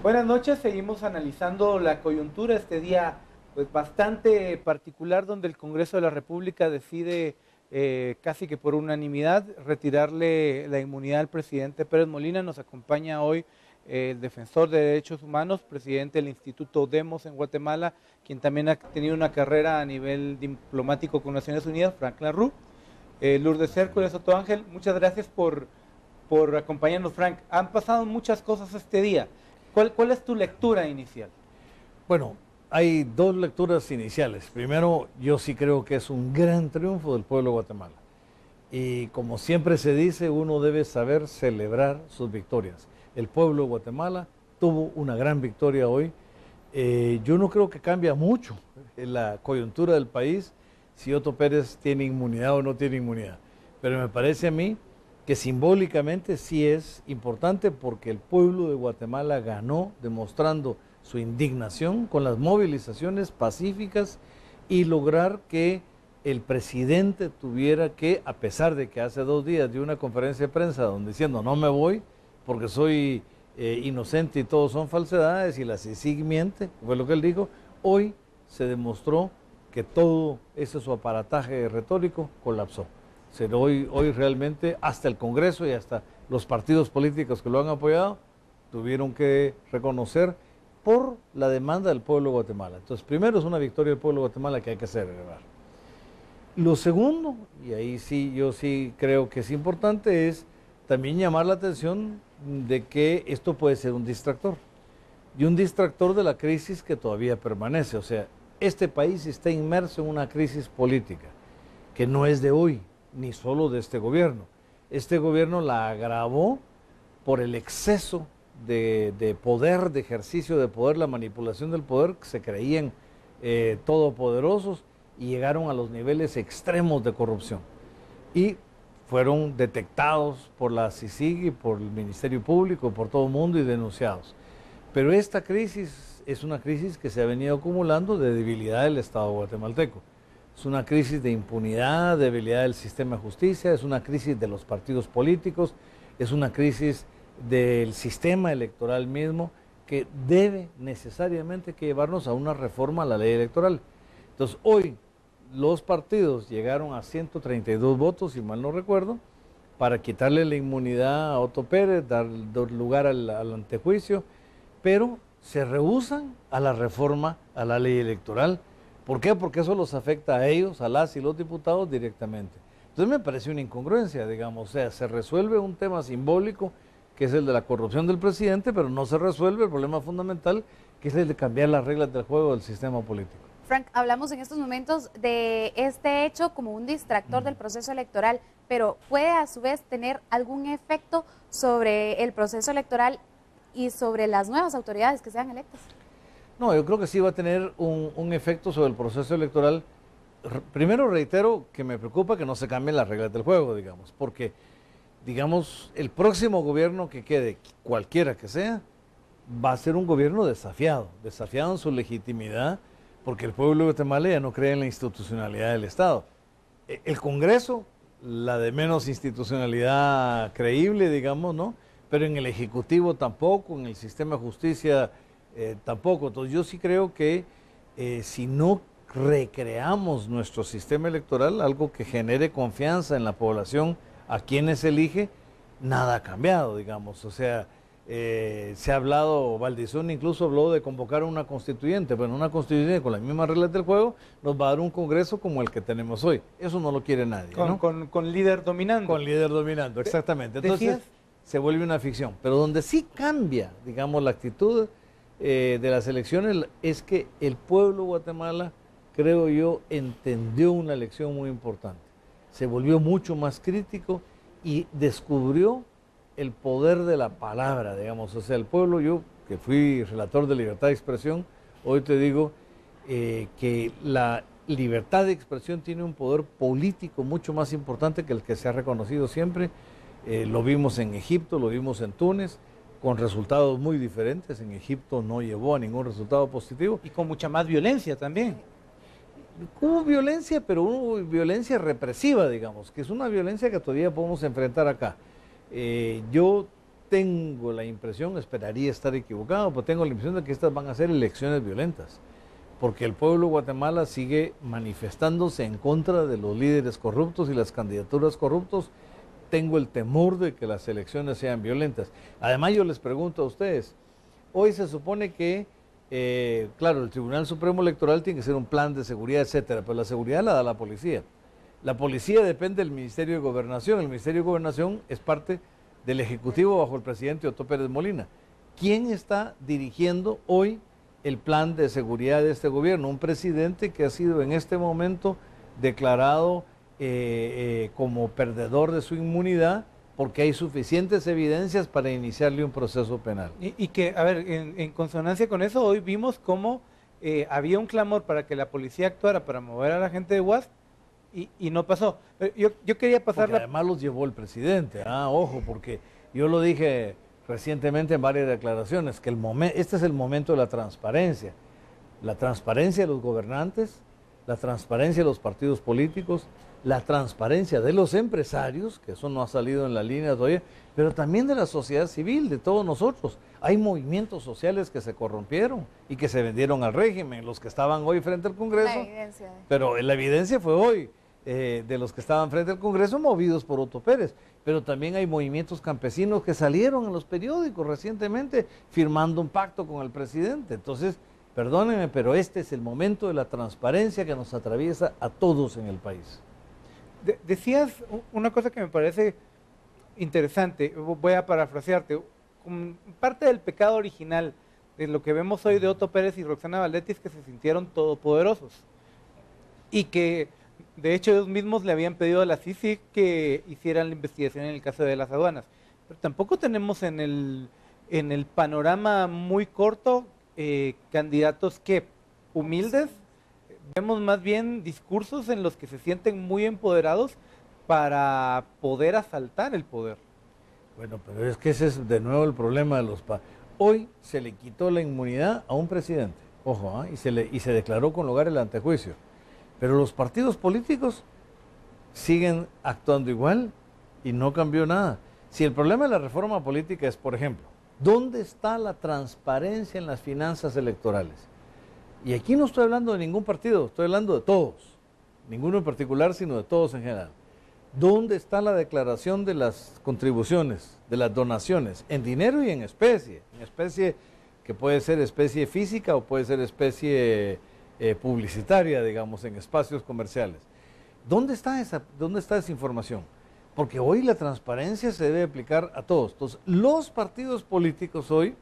Buenas noches, seguimos analizando la coyuntura este día pues bastante particular donde el Congreso de la República decide casi que por unanimidad retirarle la inmunidad al presidente Pérez Molina. Nos acompaña hoy el defensor de derechos humanos, presidente del Instituto Demos en Guatemala, quien también ha tenido una carrera a nivel diplomático con Naciones Unidas, Frank Larue. Lourdes Hércules Soto Ángel, muchas gracias por acompañarnos, Frank. Han pasado muchas cosas este día. ¿Cuál es tu lectura inicial? Bueno, hay dos lecturas iniciales. Primero, yo sí creo que es un gran triunfo del pueblo de Guatemala. Y como siempre se dice, uno debe saber celebrar sus victorias. El pueblo de Guatemala tuvo una gran victoria hoy. Yo no creo que cambie mucho la coyuntura del país si Otto Pérez tiene inmunidad o no tiene inmunidad. Pero me parece a mí que simbólicamente sí es importante porque el pueblo de Guatemala ganó demostrando su indignación con las movilizaciones pacíficas y lograr que el presidente tuviera que, a pesar de que hace 2 días dio una conferencia de prensa donde diciendo no me voy porque soy inocente y todos son falsedades y la CICIG miente, fue lo que él dijo, hoy se demostró que todo ese su aparataje retórico colapsó. Hoy realmente hasta el Congreso y hasta los partidos políticos que lo han apoyado tuvieron que reconocer por la demanda del pueblo de Guatemala. Entonces, primero es una victoria del pueblo de Guatemala que hay que celebrar. Lo segundo, y ahí sí, yo sí creo que es importante, es también llamar la atención de que esto puede ser un distractor. Y un distractor de la crisis que todavía permanece. O sea, este país está inmerso en una crisis política que no es de hoy, ni solo de este gobierno. Este gobierno la agravó por el exceso de poder, de ejercicio de poder, la manipulación del poder, que se creían todopoderosos y llegaron a los niveles extremos de corrupción. Y fueron detectados por la CICIG y por el Ministerio Público, por todo el mundo y denunciados. Pero esta crisis es una crisis que se ha venido acumulando de debilidad del Estado guatemalteco. Es una crisis de impunidad, debilidad del sistema de justicia, es una crisis de los partidos políticos, es una crisis del sistema electoral mismo que debe necesariamente que llevarnos a una reforma a la ley electoral. Entonces hoy los partidos llegaron a 132 votos, si mal no recuerdo, para quitarle la inmunidad a Otto Pérez, dar lugar al antejuicio, pero se rehúsan a la reforma a la ley electoral. ¿Por qué? Porque eso los afecta a ellos, a las y los diputados directamente. Entonces me parece una incongruencia, digamos, o sea, se resuelve un tema simbólico, que es el de la corrupción del presidente, pero no se resuelve el problema fundamental, que es el de cambiar las reglas del juego del sistema político. Frank, hablamos en estos momentos de este hecho como un distractor del proceso electoral, pero ¿puede a su vez tener algún efecto sobre el proceso electoral y sobre las nuevas autoridades que sean electas? No, yo creo que sí va a tener un efecto sobre el proceso electoral. Primero reitero que me preocupa que no se cambien las reglas del juego, digamos, porque, digamos, el próximo gobierno que quede, cualquiera que sea, va a ser un gobierno desafiado en su legitimidad, porque el pueblo de Guatemala ya no cree en la institucionalidad del Estado. El Congreso, la de menos institucionalidad creíble, digamos, ¿no? Pero en el Ejecutivo tampoco, en el sistema de justicia tampoco. Entonces yo sí creo que si no recreamos nuestro sistema electoral, algo que genere confianza en la población a quienes elige, nada ha cambiado, digamos. O sea, se ha hablado, Valdizón incluso habló de convocar una constituyente. Bueno, una constituyente con las mismas reglas del juego nos va a dar un Congreso como el que tenemos hoy. Eso no lo quiere nadie, ¿no? Con líder dominante. Con líder dominando, exactamente. Entonces se vuelve una ficción. Pero donde sí cambia, digamos, la actitud de las elecciones es que el pueblo de Guatemala, creo yo, entendió una lección muy importante. Se volvió mucho más crítico y descubrió el poder de la palabra, digamos. O sea, el pueblo, yo que fui relator de libertad de expresión, hoy te digo que la libertad de expresión tiene un poder político mucho más importante que el que se ha reconocido siempre. Lo vimos en Egipto, lo vimos en Túnez, con resultados muy diferentes. En Egipto no llevó a ningún resultado positivo. Y con mucha más violencia también. Hubo violencia, pero hubo violencia represiva, digamos, que es una violencia que todavía podemos enfrentar acá. Yo tengo la impresión, esperaría estar equivocado, pero tengo la impresión de que estas van a ser elecciones violentas, porque el pueblo de Guatemala sigue manifestándose en contra de los líderes corruptos y las candidaturas corruptos. Tengo el temor de que las elecciones sean violentas. Además, yo les pregunto a ustedes, hoy se supone que, claro, el Tribunal Supremo Electoral tiene que ser un plan de seguridad, etcétera, pero la seguridad la da la policía. La policía depende del Ministerio de Gobernación. El Ministerio de Gobernación es parte del Ejecutivo bajo el presidente Otto Pérez Molina. ¿Quién está dirigiendo hoy el plan de seguridad de este gobierno? Un presidente que ha sido en este momento declarado como perdedor de su inmunidad porque hay suficientes evidencias para iniciarle un proceso penal. Y que, a ver, en consonancia con eso, hoy vimos cómo había un clamor para que la policía actuara para mover a la gente de UAS y no pasó. Pero yo quería pasar Porque además los llevó el presidente. Ojo, porque yo lo dije recientemente en varias declaraciones, que este es el momento de la transparencia de los gobernantes, la transparencia de los partidos políticos, la transparencia de los empresarios, que eso no ha salido en la línea todavía, pero también de la sociedad civil, de todos nosotros. Hay movimientos sociales que se corrompieron y que se vendieron al régimen, los que estaban hoy frente al Congreso, pero la evidencia fue hoy, de los que estaban frente al Congreso movidos por Otto Pérez, pero también hay movimientos campesinos que salieron en los periódicos recientemente firmando un pacto con el presidente. Entonces, perdónenme, pero este es el momento de la transparencia que nos atraviesa a todos en el país. Decías una cosa que me parece interesante, voy a parafrasearte. Parte del pecado original de lo que vemos hoy de Otto Pérez y Roxana Valdetti es que se sintieron todopoderosos y que de hecho ellos mismos le habían pedido a la CICIG que hicieran la investigación en el caso de las aduanas, pero tampoco tenemos en el panorama muy corto candidatos que humildes. Vemos más bien discursos en los que se sienten muy empoderados para poder asaltar el poder. Bueno, pero es que ese es de nuevo el problema de los Hoy se le quitó la inmunidad a un presidente, ojo, y se declaró con lugar el antejuicio. Pero los partidos políticos siguen actuando igual y no cambió nada. Si el problema de la reforma política es, por ejemplo, ¿dónde está la transparencia en las finanzas electorales? Y aquí no estoy hablando de ningún partido, estoy hablando de todos. Ninguno en particular, sino de todos en general. ¿Dónde está la declaración de las contribuciones, de las donaciones, en dinero y en especie? En especie que puede ser especie física o puede ser especie publicitaria, digamos, en espacios comerciales. ¿Dónde está esa información? Porque hoy la transparencia se debe aplicar a todos. Entonces, los partidos políticos hoy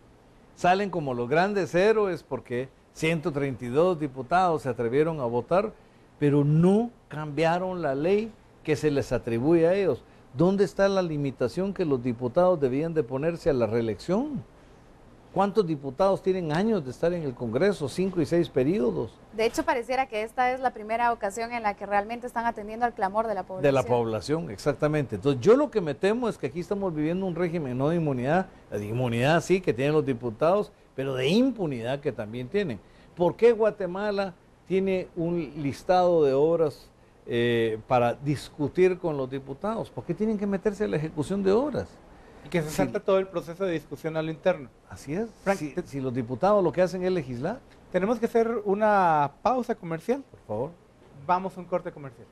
salen como los grandes héroes porque 132 diputados se atrevieron a votar, pero no cambiaron la ley que se les atribuye a ellos. ¿Dónde está la limitación que los diputados debían de ponerse a la reelección? ¿Cuántos diputados tienen años de estar en el Congreso? 5 y 6 periodos. De hecho, pareciera que esta es la primera ocasión en la que realmente están atendiendo al clamor de la población. De la población, exactamente. Entonces, yo lo que me temo es que aquí estamos viviendo un régimen no de inmunidad, de inmunidad sí que tienen los diputados, pero de impunidad que también tienen. ¿Por qué Guatemala tiene un listado de obras para discutir con los diputados? ¿Por qué tienen que meterse a la ejecución de obras? Y que se salta todo el proceso de discusión a lo interno. Así es. Frank, si los diputados lo que hacen es legislar. Tenemos que hacer una pausa comercial. Por favor. Vamos a un corte comercial.